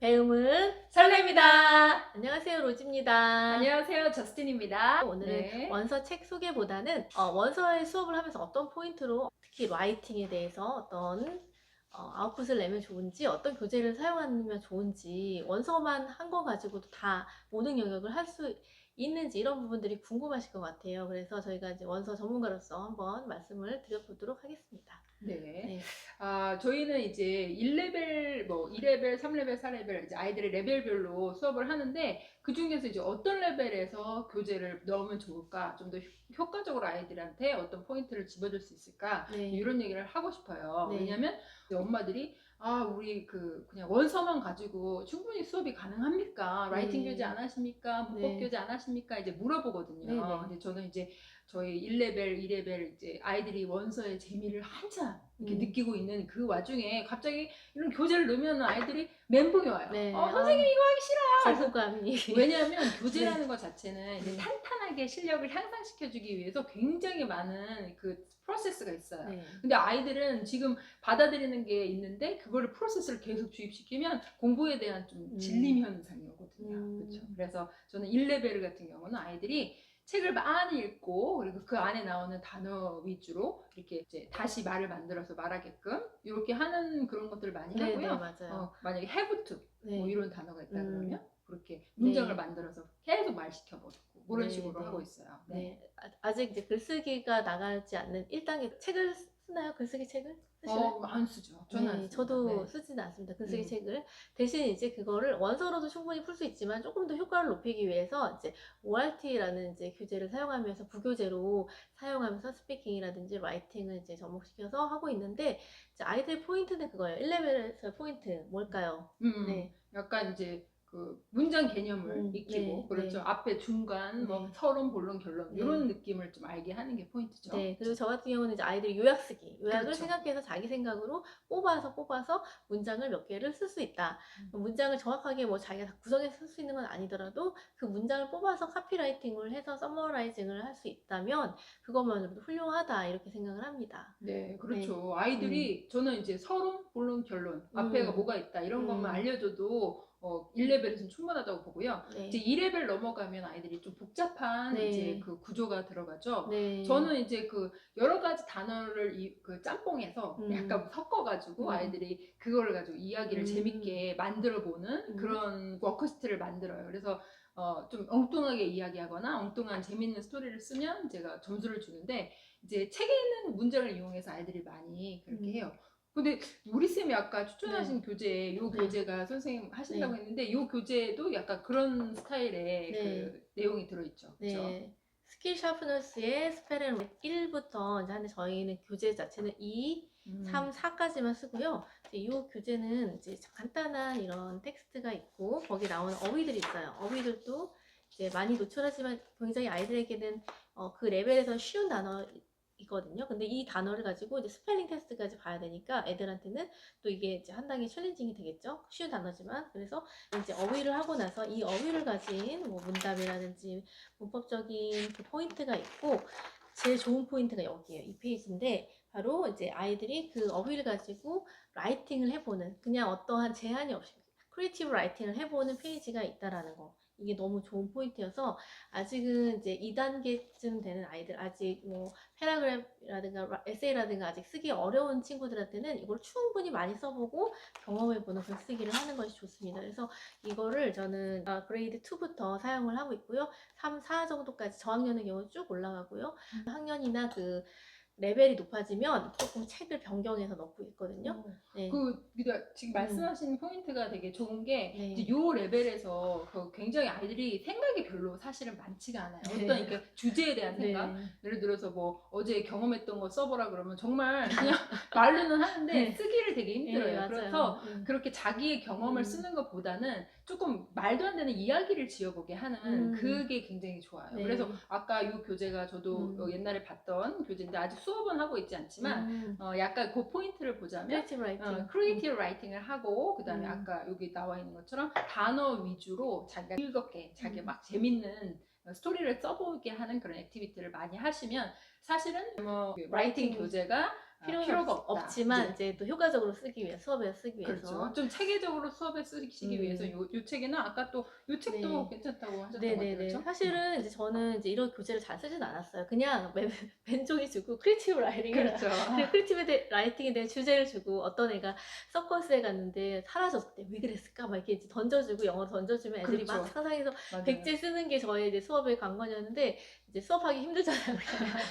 배움은 설레입니다. 안녕하세요, 로지입니다. 안녕하세요, 저스틴입니다. 오늘은 네. 원서 책 소개보다는 원서의 수업을 하면서 어떤 포인트로 특히 라이팅에 대해서 어떤 아웃풋을 내면 좋은지, 어떤 교재를 사용하면 좋은지, 원서만 한 거 가지고도 다 모든 영역을 할 수 있는지 이런 부분들이 궁금하실 것 같아요. 그래서 저희가 이제 원서 전문가로서 한번 말씀을 드려보도록 하겠습니다. 네. 네. 저희는 이제 1레벨, 2레벨, 3레벨, 4레벨, 이제 아이들의 레벨별로 수업을 하는데, 그 중에서 이제 어떤 레벨에서 교재를 넣으면 좋을까, 좀 더 효과적으로 아이들한테 어떤 포인트를 집어줄 수 있을까, 네. 이런 얘기를 하고 싶어요. 네. 왜냐면 이제 엄마들이 우리 그냥 원서만 가지고 충분히 수업이 가능합니까? 라이팅 네. 교재 안 하십니까? 문법 네. 교재 안 하십니까? 이제 물어보거든요. 네, 네. 근데 저는 이제 저희 1레벨, 2레벨 이제 아이들이 원서의 재미를 한참 이렇게 느끼고 있는 그 와중에 갑자기 이런 교재를 넣으면 아이들이 멘붕이 와요. 네. 선생님 이거 하기 싫어요. 거부감이. 왜냐하면 교재라는 것 자체는 이제 네. 탄탄하게 실력을 향상시켜주기 위해서 굉장히 많은 그 프로세스가 있어요. 네. 근데 아이들은 지금 받아들이는 게 있는데 그거를 프로세스를 계속 주입시키면 공부에 대한 좀 질림 현상이 오거든요. 그렇죠. 그래서 저는 1레벨 같은 경우는 아이들이 책을 많이 읽고 그리고 그 안에 나오는 단어 위주로 이렇게 이제 다시 말을 만들어서 말하게끔 이렇게 하는 그런 것들을 많이 네, 하고요. 네, 맞아요. 만약에 have to 네. 뭐 이런 단어가 있다 그러면 그렇게 네. 문장을 만들어서 계속 말시켜버리고 그런 네, 식으로 네. 하고 있어요. 네. 네. 아직 이제 글쓰기가 나가지 않는 1단계 책을 쓰나요? 글쓰기 책을? 쓰시나요? 안 쓰죠. 저는 안 네, 씁니다. 저도 네. 쓰지는 않습니다. 글쓰기 음. 책을. 대신 이제 그거를 원서로도 충분히 풀 수 있지만 조금 더 효과를 높이기 위해서 이제 ORT라는 이제 교재를 사용하면서 부교재로 사용하면서 스피킹이라든지 라이팅을 이제 접목시켜서 하고 있는데 이제 아이들 포인트는 그거예요. 1레벨에서 포인트 뭘까요? 네. 약간 이제 그 문장 개념을 익히고 네, 그렇죠. 네. 앞에 중간 뭐 네. 서론, 본론, 결론 네. 이런 느낌을 좀 알게 하는 게 포인트죠. 네, 그리고 저 같은 경우는 이제 아이들이 요약 쓰기, 요약을 그렇죠. 생각해서 자기 생각으로 뽑아서 문장을 몇 개를 쓸 수 있다. 문장을 정확하게 뭐 자기가 다 구성해서 쓸 수 있는 건 아니더라도 그 문장을 뽑아서 카피라이팅을 해서 서머라이징을 할 수 있다면 그것만으로도 훌륭하다 이렇게 생각을 합니다. 네, 그렇죠. 아이들이 저는 이제 서론, 본론, 결론 앞에가 뭐가 있다 이런 것만 알려줘도 1레벨에서는 충분하다고 보고요. 네. 이제 2레벨 넘어가면 아이들이 좀 복잡한 네. 이제 그 구조가 들어가죠. 네. 저는 이제 그 여러 가지 단어를 그 짬뽕해서 약간 섞어가지고 아이들이 그거를 가지고 이야기를 재밌게 만들어보는 그런 워크시트를 만들어요. 그래서 좀 엉뚱하게 이야기하거나 엉뚱한 재밌는 스토리를 쓰면 제가 점수를 주는데 이제 책에 있는 문장을 이용해서 아이들이 많이 그렇게 해요. 근데 우리 쌤이 아까 추천하신 교재, 요 네. 교재가 선생님 하신다고 네. 했는데 요 교재도 약간 그런 스타일의 네. 그 내용이 들어있죠. 그렇죠? 네. 스킬 샤프너스의 스펠앤 1부터 이제 하는데 저희는 교재 자체는 2, 3, 4까지만 쓰고요. 이 교재는 이제 간단한 이런 텍스트가 있고 거기 나오는 어휘들이 있어요. 어휘들도 이제 많이 노출하지만 굉장히 아이들에게는 그 레벨에서 쉬운 단어이거든요. 근데 이 단어를 가지고 이제 스펠링 테스트까지 봐야 되니까 애들한테는 또 이게 이제 한 단계 챌린징이 되겠죠. 쉬운 단어지만 그래서 이제 어휘를 하고 나서 이 어휘를 가진 뭐 문답이라든지 문법적인 그 포인트가 있고 제일 좋은 포인트가 여기에요. 이 페이지인데 바로 이제 아이들이 그 어휘를 가지고 라이팅을 해보는 그냥 어떠한 제한이 없이 크리에이티브 라이팅을 해보는 페이지가 있다라는 거. 이게 너무 좋은 포인트여서 아직은 이제 2단계쯤 되는 아이들 아직 뭐 패러그래프라든가 에세이라든가 아직 쓰기 어려운 친구들한테는 이걸 충분히 많이 써보고 경험해보는 글쓰기를 하는 것이 좋습니다. 그래서 이거를 저는 그레이드 2부터 사용을 하고 있고요. 3, 4 정도까지 저학년의 경우 쭉 올라가고요. 학년이나 그 레벨이 높아지면 조금 책을 변경해서 넣고 있거든요. 네. 그러니까 지금 말씀하신 포인트가 되게 좋은 게 네. 이제 요 레벨에서 굉장히 아이들이 생각이 별로 사실은 많지가 않아요. 네. 어떤 이렇게 주제에 대한 생각. 네. 예를 들어서 뭐 어제 경험했던 거 써보라 그러면 정말 그냥 말로는 하는데 네. 쓰기를 되게 힘들어요. 네, 그래서 맞아요. 그렇게 자기의 경험을 쓰는 것보다는 조금 말도 안 되는 이야기를 지어보게 하는 그게 굉장히 좋아요. 네. 그래서 아까 요 교재가 저도 옛날에 봤던 교재인데 아직 수업은 하고 있지 않지만 약간 그 포인트를 보자면 크리에이티브 라이팅. 크리에이티브 라이팅을 하고 그다음에 아까 여기 나와 있는 것처럼 단어 위주로 자기가 즐겁게 자기 막 재밌는 스토리를 써보게 하는 그런 액티비티를 많이 하시면 사실은 뭐 라이팅 교재가 필요는 필요가 없다. 없지만 이제 또 효과적으로 쓰기 위해 수업에 쓰기 위해서 그렇죠. 좀 체계적으로 수업에 쓰시기 위해서 요 책에는 아까 또 요 책도 네. 괜찮다고 하셨던 것 네네네. 같아요. 그렇죠? 사실은 이제 저는 이제 이런 교재를 잘 쓰진 않았어요. 그냥 벤종이 주고 크리에이티브 라이팅을 그렇죠. 그리고 크리에이티브 라이팅에 대한 주제를 주고 어떤 애가 서커스에 갔는데 사라졌대. 왜 그랬을까? 막 이렇게 이제 던져주고 영어로 던져주면 애들이 막 그렇죠. 상상해서 맞아요. 백제 쓰는 게 저의 이제 수업의 관건이었는데 이제 수업하기 힘들잖아요.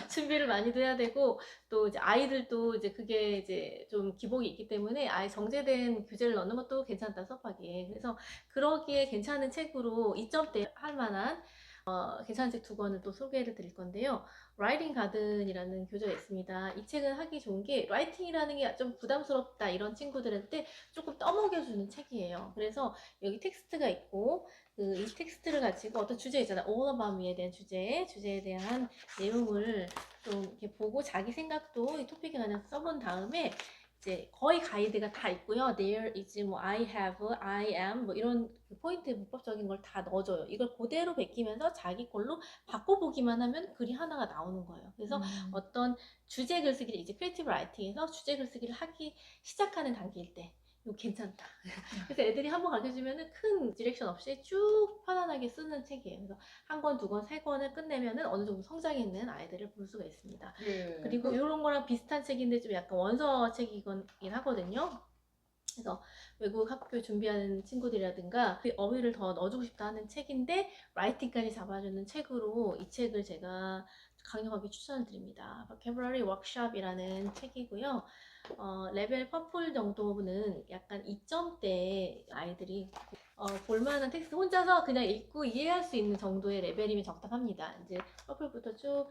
준비를 많이도 해야 되고 또 이제 아이들도 이제 그게 이제 좀 기복이 있기 때문에 아예 정제된 교재를 넣는 것도 괜찮다 수업하기에. 그래서 그러기에 괜찮은 책으로 2점대 할 만한 괜찮은 책 두 권을 또 소개를 드릴 건데요. 라이팅 가든이라는 교재가 있습니다. 이 책은 하기 좋은 게 라이팅이라는 게 좀 부담스럽다 이런 친구들한테 조금 떠먹여주는 책이에요. 그래서 여기 텍스트가 있고 이 텍스트를 가지고 어떤 주제 있잖아요. All About Me에 대한 주제에 대한 내용을 좀 이렇게 보고 자기 생각도 이 토픽에 관해서 써본 다음에 이제 거의 가이드가 다 있고요. There is 뭐 I have, I am 뭐 이런 포인트 문법적인 걸 다 넣어줘요. 이걸 그대로 베끼면서 자기 걸로 바꿔보기만 하면 글이 하나가 나오는 거예요. 그래서 어떤 주제 글쓰기를 이제 크리에이티브 라이팅에서 주제 글쓰기를 하기 시작하는 단계일 때 이거 괜찮다. 그래서 애들이 한번 가르쳐주면은 큰 디렉션 없이 쭉 편안하게 쓰는 책이에요. 그래서 한 권, 두 권, 세 권을 끝내면은 어느 정도 성장이 있는 아이들을 볼 수가 있습니다. 예. 그리고 이런 거랑 비슷한 책인데 좀 약간 원서 책이긴 하거든요. 그래서 외국 학교 준비하는 친구들이라든가 어휘를 더 넣어주고 싶다 하는 책인데 라이팅까지 잡아주는 책으로 이 책을 제가 강력하게 추천을 드립니다. Vocabulary Workshop이라는 책이고요. 레벨 퍼플 정도는 약간 2점대 아이들이 볼만한 텍스트 혼자서 그냥 읽고 이해할 수 있는 정도의 레벨이면 적당합니다. 이제 퍼플부터 쭉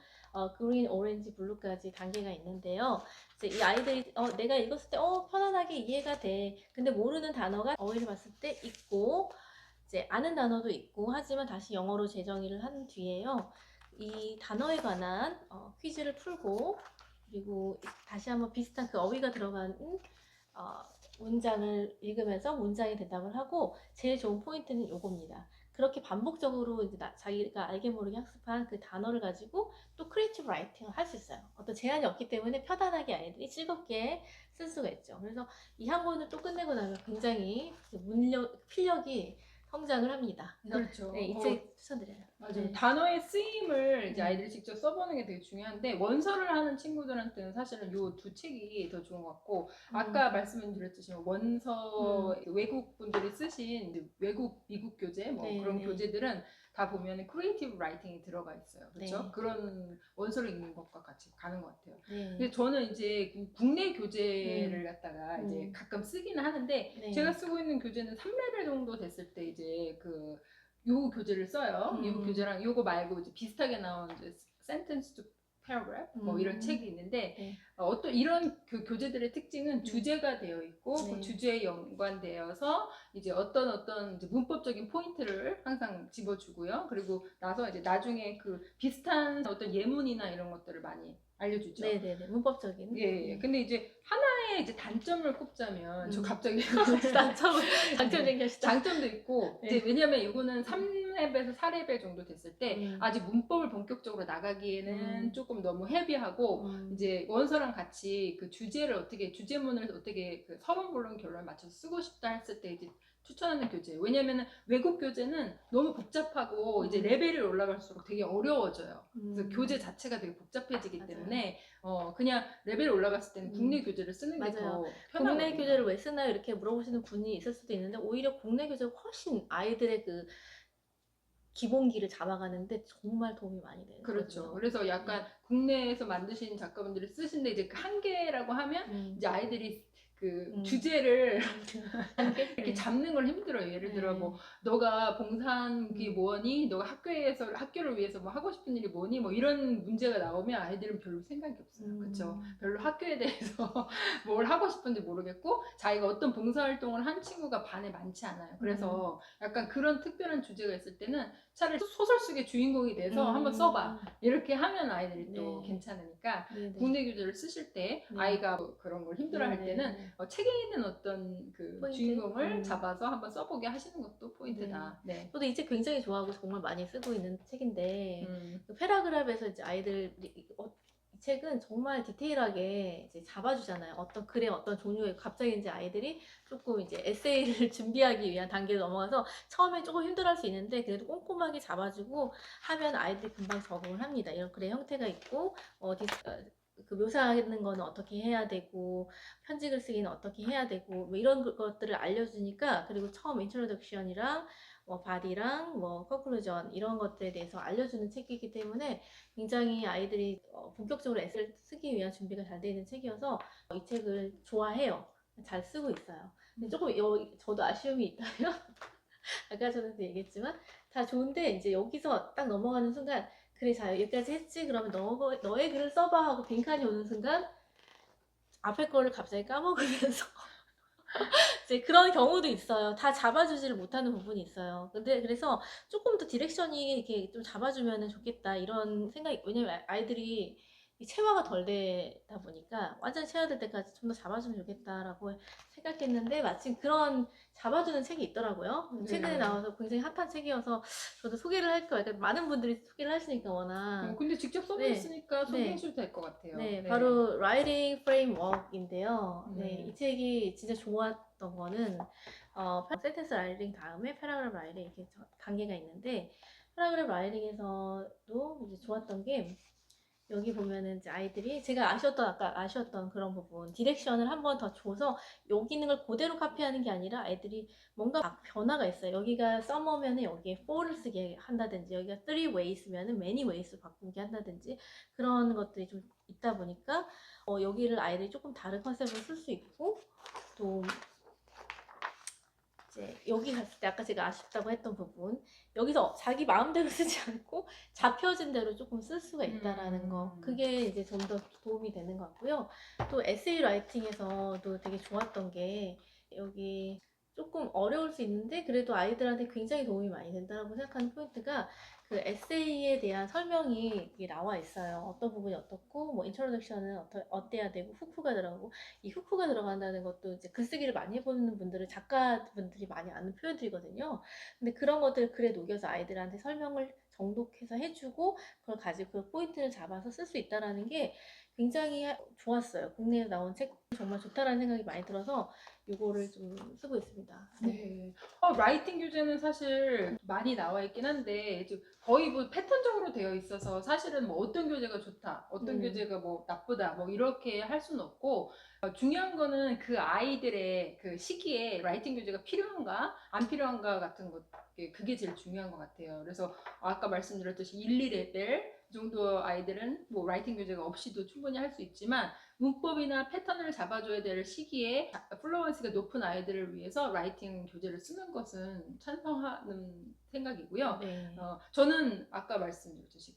그린, 오렌지, 블루까지 단계가 있는데요. 이제 이 아이들이 내가 읽었을 때 편안하게 이해가 돼. 근데 모르는 단어가 어휘를 봤을 때 있고 이제 아는 단어도 있고 하지만 다시 영어로 재정의를 한 뒤에요. 이 단어에 관한 퀴즈를 풀고 그리고 다시 한번 비슷한 그 어휘가 들어간 문장을 읽으면서 문장에 대답을 하고 제일 좋은 포인트는 요겁니다. 그렇게 반복적으로 이제 자기가 알게 모르게 학습한 그 단어를 가지고 또 크리에이티브 라이팅을 할 수 있어요. 어떤 제한이 없기 때문에 편안하게 아이들이 즐겁게 쓸 수가 있죠. 그래서 이 한 권을 또 끝내고 나면 굉장히 필력이 성장을 합니다. 그래서 그렇죠. 네, 이 책 추천드려요. 맞아요. 네. 단어의 쓰임을 이제 아이들이 직접 써보는 게 되게 중요한데 원서를 하는 친구들한테는 사실은 요 두 책이 더 좋은 것 같고 아까 말씀드렸듯이 원서 외국 분들이 쓰신 이제 외국 미국 교재 뭐 네, 그런 네. 교재들은 다 보면 크리에이티브 라이팅이 들어가 있어요. 그렇죠? 네. 그런 원서를 읽는 것과 같이 가는 것 같아요. 네. 근데 저는 이제 국내 교재를 갖다가 이제 가끔 쓰기는 하는데 네. 제가 쓰고 있는 교재는 3레벨 정도 됐을 때 이제 요 교재를 써요. 요 교재랑 요거 말고 이제 비슷하게 나온 이제 sentence to paragraph 뭐 이런 책이 있는데 네. 어떤 이런 교재들의 특징은 주제가 되어 있고 네. 그 주제에 연관되어서 이제 어떤 이제 문법적인 포인트를 항상 집어주고요. 그리고 나서 이제 나중에 그 비슷한 어떤 예문이나 이런 것들을 많이 알려주죠. 네네네. 문법적인. 예. 근데 이제 하나의 이제 단점을 꼽자면 저 갑자기 장점 얘기하시죠. 장점도 있고 네. 이제 왜냐면 이거는 3레벨에서 4레벨 정도 됐을 때 아직 문법을 본격적으로 나가기에는 조금 너무 헤비하고 이제 원서랑 같이 그 주제문을 어떻게 그 서론 본론 결론을 맞춰서 쓰고 싶다 했을 때 이제 추천하는 교재. 왜냐면은 외국 교재는 너무 복잡하고 이제 레벨이 올라갈수록 되게 어려워져요. 그래서 교재 자체가 되게 복잡해지기 맞아요. 때문에 그냥 레벨이 올라갔을 때는 국내 교재를 쓰는 게 더 편하거든요. 국내 교재를 왜 쓰나요? 이렇게 물어보시는 분이 있을 수도 있는데 오히려 국내 교재가 훨씬 아이들의 그 기본기를 잡아가는데 정말 도움이 많이 되는 그렇죠. 거거든요. 그래서 약간 국내에서 만드신 작가분들이 쓰신데 이제 그 한계라고 하면 이제 아이들이 그 주제를 이렇게 잡는 걸 힘들어요. 예를 들어 뭐 너가 봉사한 게 뭐니? 너가 학교를 위해서 뭐 하고 싶은 일이 뭐니? 뭐 이런 문제가 나오면 아이들은 별로 생각이 없어요. 그렇죠? 별로 학교에 대해서 뭘 하고 싶은지 모르겠고 자기가 어떤 봉사활동을 한 친구가 반에 많지 않아요. 그래서 약간 그런 특별한 주제가 있을 때는 차라리 소설 속의 주인공이 돼서 한번 써봐. 이렇게 하면 아이들이 또 괜찮으니까 국내 교재를 쓰실 때 아이가 뭐 그런 걸 힘들어할 때는 책에 있는 어떤 그 포인트? 주인공을 잡아서 한번 써보게 하시는 것도 포인트다. 네. 저도 이 책 굉장히 좋아하고 정말 많이 쓰고 있는 책인데 그 패러그래프에서 이제 아이들이 책은 정말 디테일하게 이제 잡아주잖아요. 어떤 글의 어떤 종류의 갑자기 이제 아이들이 조금 이제 에세이를 준비하기 위한 단계로 넘어가서 처음에 조금 힘들어할 수 있는데 그래도 꼼꼼하게 잡아주고 하면 아이들이 금방 적응을 합니다. 이런 글의 형태가 있고 그 묘사하는 거는 어떻게 해야 되고 편지 글쓰기는 어떻게 해야 되고 뭐 이런 것들을 알려주니까 그리고 처음 인트로덕션이랑 뭐 바디랑 뭐 컨클루전 이런 것들에 대해서 알려주는 책이기 때문에 굉장히 아이들이 본격적으로 에세이를 쓰기 위한 준비가 잘 되어 있는 책이어서 이 책을 좋아해요. 잘 쓰고 있어요. 근데 조금 저도 아쉬움이 있다면 아까 전에도 얘기했지만 다 좋은데 이제 여기서 딱 넘어가는 순간 그래 자 여기까지 했지 그러면 너의 글을 써봐 하고 빈칸이 오는 순간 앞에 거를 갑자기 까먹으면서 이제 그런 경우도 있어요. 다 잡아주지를 못하는 부분이 있어요. 근데 그래서 조금 더 디렉션이 이렇게 좀 잡아주면 좋겠다 이런 생각이, 왜냐면 아이들이 이 체화가 덜 되다 보니까 완전히 체화될 때까지 좀 더 잡아주면 좋겠다라고 생각했는데 마침 그런 잡아주는 책이 있더라고요. 네. 최근에 나와서 굉장히 핫한 책이어서 저도 소개를 할 거예요. 그러니까 많은 분들이 소개를 하시니까 워낙. 근데 직접 써보셨으니까 네. 소개해주셔도 될 것 같아요. 네, 바로 Writing Framework인데요. 네, 네. 이 책이 진짜 좋았던 거는 센텐스 라이팅 다음에 패러그래프 라이팅 이렇게 단계가 있는데 패러그래프 라이팅에서도 이제 좋았던 게 여기 보면은 이제 아이들이 제가 아까 아쉬웠던 그런 부분 디렉션을 한 번 더 줘서 여기 있는 걸 그대로 카피하는 게 아니라 아이들이 뭔가 변화가 있어요. 여기가 summer면은 여기에 for를 쓰게 한다든지 여기가 three ways면은 many ways로 바꾸게 한다든지 그런 것들이 좀 있다 보니까 여기를 아이들이 조금 다른 컨셉으로 쓸 수 있고 또 이제 여기 갔을 때 아까 제가 아쉽다고 했던 부분 여기서 자기 마음대로 쓰지 않고 잡혀진 대로 조금 쓸 수가 있다라는 거 그게 이제 좀 더 도움이 되는 것 같고요. 또 에세이 라이팅에서도 되게 좋았던 게 여기 조금 어려울 수 있는데 그래도 아이들한테 굉장히 도움이 많이 된다고 생각하는 포인트가 그 에세이에 대한 설명이 나와 있어요. 어떤 부분이 어떻고 뭐 인트로덕션은 어때야 되고 후크가 들어가고 이 후크가 들어간다는 것도 이제 글쓰기를 많이 해보는 분들은 작가분들이 많이 아는 표현들이거든요. 근데 그런 것들을 글에 녹여서 아이들한테 설명을 정독해서 해주고 그걸 가지고 그 포인트를 잡아서 쓸 수 있다는 게 굉장히 좋았어요. 국내에서 나온 책 정말 좋다라는 생각이 많이 들어서 이거를 좀 쓰고 있습니다. 네. 라이팅 교재는 사실 많이 나와 있긴 한데 이제 거의 뭐 패턴적으로 되어 있어서 사실은 뭐 어떤 교재가 좋다, 어떤 교재가 뭐 나쁘다, 뭐 이렇게 할 수는 없고 중요한 거는 그 아이들의 그 시기에 라이팅 교재가 필요한가 안 필요한가 같은 것 그게 제일 중요한 것 같아요. 그래서 아까 말씀드렸듯이 1, 2레벨 정도 아이들은 뭐 라이팅 교재가 없이도 충분히 할 수 있지만 문법이나 패턴을 잡아줘야 될 시기에 플루언시가 높은 아이들을 위해서 라이팅 교재를 쓰는 것은 찬성하는 생각이고요. 네. 저는 아까 말씀드렸듯이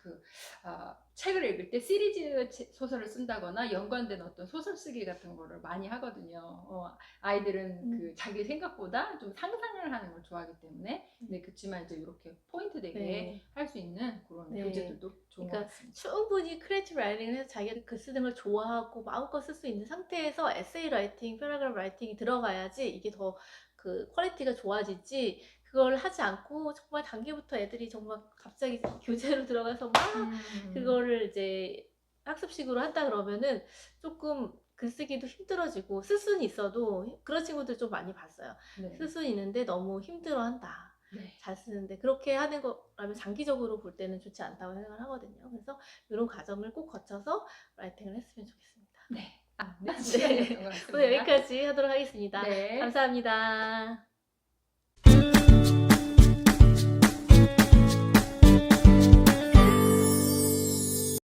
책을 읽을 때 시리즈 소설을 쓴다거나 연관된 어떤 소설 쓰기 같은 거를 많이 하거든요. 아이들은 그 자기 생각보다 좀 상상을 하는 걸 좋아하기 때문에 네, 그렇지만 이제 이렇게 포인트 되게 할 수 있는 그런 교재들도 좋은 것 같습니다. 충분히 크리에이티브 라이팅을 해서 자기가 글 쓰는 걸 좋아하고 마음껏 쓸 수 있는 상태에서 에세이 라이팅, 패러그래프 라이팅이 들어가야지 이게 더 그 퀄리티가 좋아지지 그걸 하지 않고 정말 단계부터 애들이 정말 갑자기 교재로 들어가서 막 그거를 이제 학습식으로 한다 그러면은 조금 글쓰기도 힘들어지고 쓸 수는 있어도 그런 친구들 좀 많이 봤어요. 네. 쓸 수는 있는데 너무 힘들어한다. 네. 잘 쓰는데 그렇게 하는 거라면 장기적으로 볼 때는 좋지 않다고 생각을 하거든요. 그래서 이런 과정을 꼭 거쳐서 라이팅을 했으면 좋겠습니다. 네. 네. 시간이었던 것 같습니다. 오늘 여기까지 하도록 하겠습니다. 네. 감사합니다.